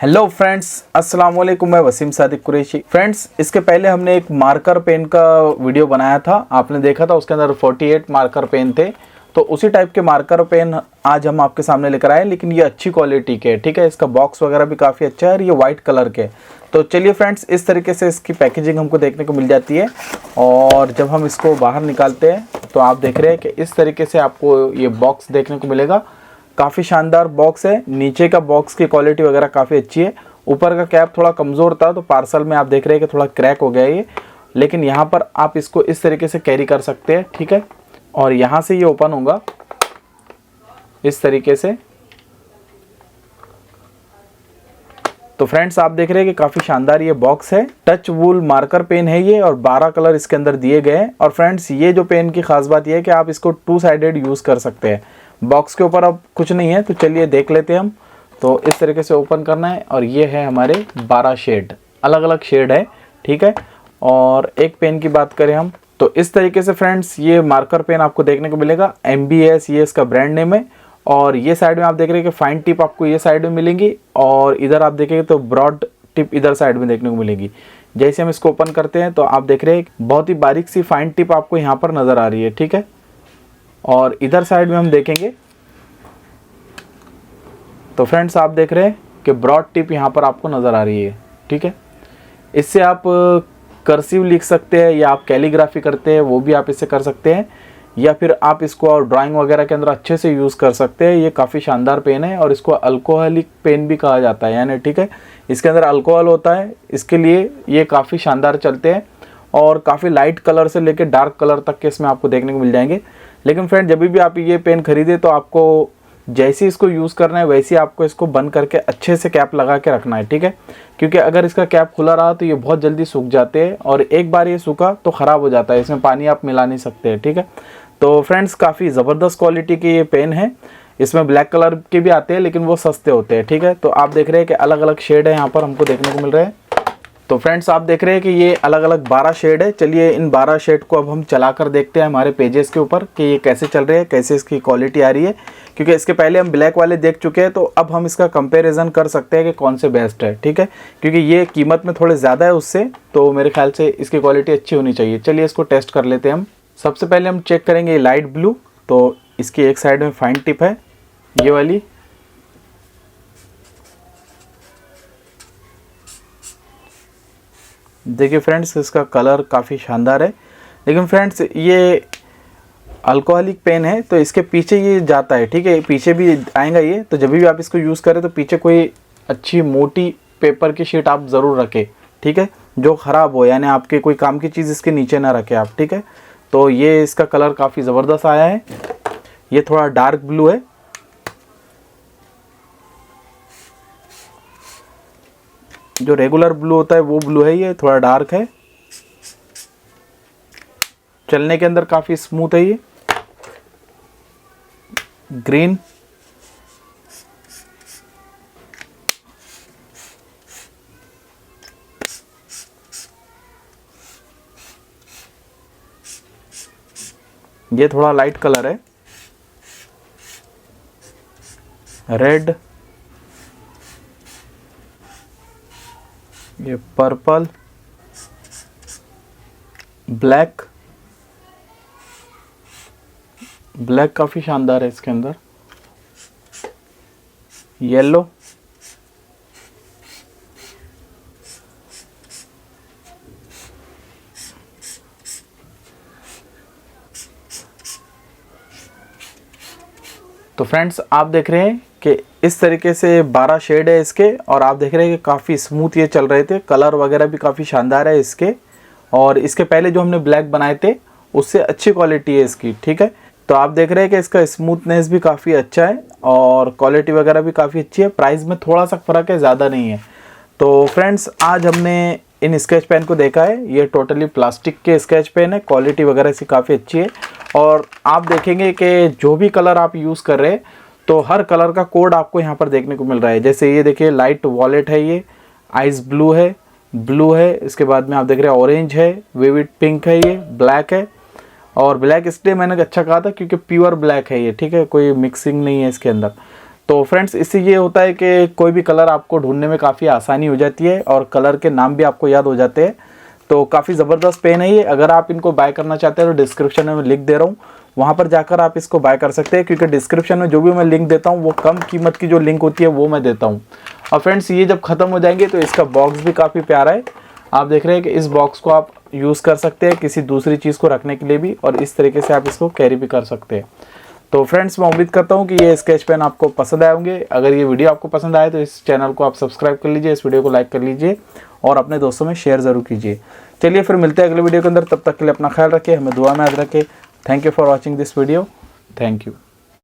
Hello friends, अस्सलाम वालेकुम। मैं वसीम सादिक कुरैशी। फ्रेंड्स, इसके पहले हमने एक मार्कर पेन का वीडियो बनाया था, आपने देखा था। उसके अंदर 48 मार्कर पेन थे। तो उसी टाइप के मार्कर पेन आज हम आपके सामने लेकर आए, लेकिन ये अच्छी क्वालिटी के, ठीक है। इसका बॉक्स वगैरह भी काफ़ी अच्छा है और ये वाइट कलर के। तो चलिए फ्रेंड्स, इस तरीके से इसकी पैकेजिंग हमको देखने को मिल जाती है। और जब हम इसको बाहर निकालते हैं तो आप देख रहे हैं कि इस तरीके से आपको ये बॉक्स देखने को मिलेगा। काफ़ी शानदार बॉक्स है। नीचे का बॉक्स की क्वालिटी वगैरह काफ़ी अच्छी है। ऊपर का कैप थोड़ा कमज़ोर था, तो पार्सल में आप देख रहे हैं कि थोड़ा क्रैक हो गया है ये। लेकिन यहाँ पर आप इसको इस तरीके से कैरी कर सकते हैं, ठीक है। और यहाँ से ये ओपन होगा इस तरीके से। तो फ्रेंड्स, आप देख रहे हैं कि काफ़ी शानदार ये बॉक्स है। टच वूल मार्कर पेन है ये, और 12 कलर इसके अंदर दिए गए हैं। और फ्रेंड्स, ये जो पेन की खास बात ये है कि आप इसको 2 साइडेड यूज़ कर सकते हैं। बॉक्स के ऊपर अब कुछ नहीं है, तो चलिए देख लेते हैं हम। तो इस तरीके से ओपन करना है, और ये है हमारे 12 शेड, अलग अलग शेड है, ठीक है। और एक पेन की बात करें हम, तो इस तरीके से फ्रेंड्स ये मार्कर पेन आपको देखने को मिलेगा। MBS ये इसका ब्रांड नेम है। और ये साइड में आप देख रहे हैं कि फाइन टिप आपको ये साइड में मिलेंगी, और इधर आप देखेंगे तो ब्रॉड टिप इधर साइड में देखने को मिलेगी। जैसे हम इसको ओपन करते हैं तो आप देख रहे हैं बहुत ही बारीक सी फाइन टिप आपको यहाँ पर नज़र आ रही है, ठीक है। और इधर साइड में हम देखेंगे तो फ्रेंड्स, आप देख रहे हैं कि ब्रॉड टिप यहाँ पर आपको नज़र आ रही है, ठीक है। इससे आप कर्सिव लिख सकते हैं, या आप कैलीग्राफी करते हैं वो भी आप इससे कर सकते हैं, या फिर आप इसको और ड्राइंग वगैरह के अंदर अच्छे से यूज़ कर सकते हैं। ये काफ़ी शानदार पेन है, और इसको अल्कोहलिक पेन भी कहा जाता है, यानी ठीक है, इसके अंदर अल्कोहल होता है, इसके लिए ये काफ़ी शानदार चलते हैं। और काफ़ी लाइट कलर से लेकर डार्क कलर तक के इसमें आपको देखने को मिल जाएंगे। लेकिन फ्रेंड, जब भी आप ये पेन खरीदे तो आपको जैसे इसको यूज़ करना है वैसे आपको इसको बंद करके अच्छे से कैप लगा के रखना है, ठीक है। क्योंकि अगर इसका कैप खुला रहा तो ये बहुत जल्दी सूख जाते हैं, और एक बार ये सूखा तो ख़राब हो जाता है, इसमें पानी आप मिला नहीं सकते हैं, ठीक है। तो फ्रेंड्स, काफ़ी ज़बरदस्त क्वालिटी के ये पेन है। इसमें ब्लैक कलर के भी आते हैं, लेकिन वो सस्ते होते हैं, ठीक है। तो आप देख रहे हैं कि अलग अलग शेड है यहाँ पर हमको देखने को मिल रहे हैं। तो फ्रेंड्स, आप देख रहे हैं कि ये अलग अलग 12 शेड है। चलिए इन 12 शेड को अब हम चलाकर देखते हैं हमारे पेजेस के ऊपर कि ये कैसे चल रहे हैं, कैसे इसकी क्वालिटी आ रही है। क्योंकि इसके पहले हम ब्लैक वाले देख चुके हैं, तो अब हम इसका कंपैरिजन कर सकते हैं कि कौन से बेस्ट है, ठीक है। क्योंकि ये कीमत में थोड़े ज़्यादा है उससे, तो मेरे ख्याल से इसकी क्वालिटी अच्छी होनी चाहिए। चलिए इसको टेस्ट कर लेते हैं हम। सबसे पहले हम चेक करेंगे लाइट ब्लू। तो इसकी एक साइड में फाइन टिप है, ये वाली। देखिए फ्रेंड्स, इसका कलर काफ़ी शानदार है। लेकिन फ्रेंड्स, ये अल्कोहलिक पेन है, तो इसके पीछे ये जाता है, ठीक है, पीछे भी आएगा ये। तो जब भी आप इसको यूज़ करें तो पीछे कोई अच्छी मोटी पेपर की शीट आप ज़रूर रखें, ठीक है, जो ख़राब हो, यानी आपके कोई काम की चीज़ इसके नीचे ना रखें आप, ठीक है। तो ये इसका कलर काफ़ी ज़बरदस्त आया है। ये थोड़ा डार्क ब्लू है। जो रेगुलर ब्लू होता है वो ब्लू है, ये थोड़ा डार्क है। चलने के अंदर काफ़ी स्मूथ है। ये ग्रीन, ये थोड़ा लाइट कलर है। रेड, ये पर्पल, ब्लैक, ब्लैक काफ़ी शानदार है इसके अंदर। येलो, तो फ्रेंड्स, आप देख रहे हैं कि इस तरीके से 12 शेड है इसके, और आप देख रहे हैं कि काफ़ी स्मूथ ये चल रहे थे। कलर वगैरह भी काफ़ी शानदार है इसके, और इसके पहले जो हमने ब्लैक बनाए थे उससे अच्छी क्वालिटी है इसकी, ठीक है। तो आप देख रहे हैं कि इसका स्मूथनेस भी काफ़ी अच्छा है, और क्वालिटी वगैरह भी काफ़ी अच्छी है। प्राइस में थोड़ा सा फ़र्क है, ज़्यादा नहीं है। तो फ्रेंड्स, आज हमने इन स्केच पेन को देखा है। ये टोटली प्लास्टिक के स्केच पेन है, क्वालिटी वगैरह इसकी काफ़ी अच्छी है। और आप देखेंगे कि जो भी कलर आप यूज़ कर रहे हैं तो हर कलर का कोड आपको यहाँ पर देखने को मिल रहा है। जैसे ये देखिए, लाइट वॉलेट है, ये आइस ब्लू है, इसके बाद में आप देख रहे हैं ऑरेंज है, विविड पिंक है, ये ब्लैक है। और ब्लैक इसलिए मैंने अच्छा कहा था क्योंकि प्योर ब्लैक है ये, ठीक है, कोई मिक्सिंग नहीं है इसके अंदर। तो फ्रेंड्स इससे ये होता है कि कोई भी कलर आपको ढूंढने में काफ़ी आसानी हो जाती है और कलर के नाम भी आपको याद हो जाते हैं। तो काफ़ी ज़बरदस्त पेन है ये। अगर आप इनको बाय करना चाहते हैं तो डिस्क्रिप्शन में मैं लिंक दे रहा हूँ, वहाँ पर जाकर आप इसको बाय कर सकते हैं, क्योंकि डिस्क्रिप्शन में जो भी मैं लिंक देता हूँ वो कम कीमत की जो लिंक होती है वो मैं देता हूँ। और फ्रेंड्स ये जब ख़त्म हो जाएंगे तो इसका बॉक्स भी काफ़ी प्यारा है। आप देख रहे हैं कि इस बॉक्स को आप यूज़ कर सकते हैं किसी दूसरी चीज़ को रखने के लिए भी, और इस तरीके से आप इसको कैरी भी कर सकते हैं। तो फ्रेंड्स मैं उम्मीद करता हूँ कि ये स्केच पेन आपको पसंद आए होंगे। अगर ये वीडियो आपको पसंद आए तो इस चैनल को आप सब्सक्राइब कर लीजिए, इस वीडियो को लाइक कर लीजिए और अपने दोस्तों में शेयर ज़रूर कीजिए। चलिए फिर मिलते हैं अगले वीडियो के अंदर, तब तक के लिए अपना ख्याल रखिए, हमें दुआ में याद रखें। Thank you for watching this video. Thank you.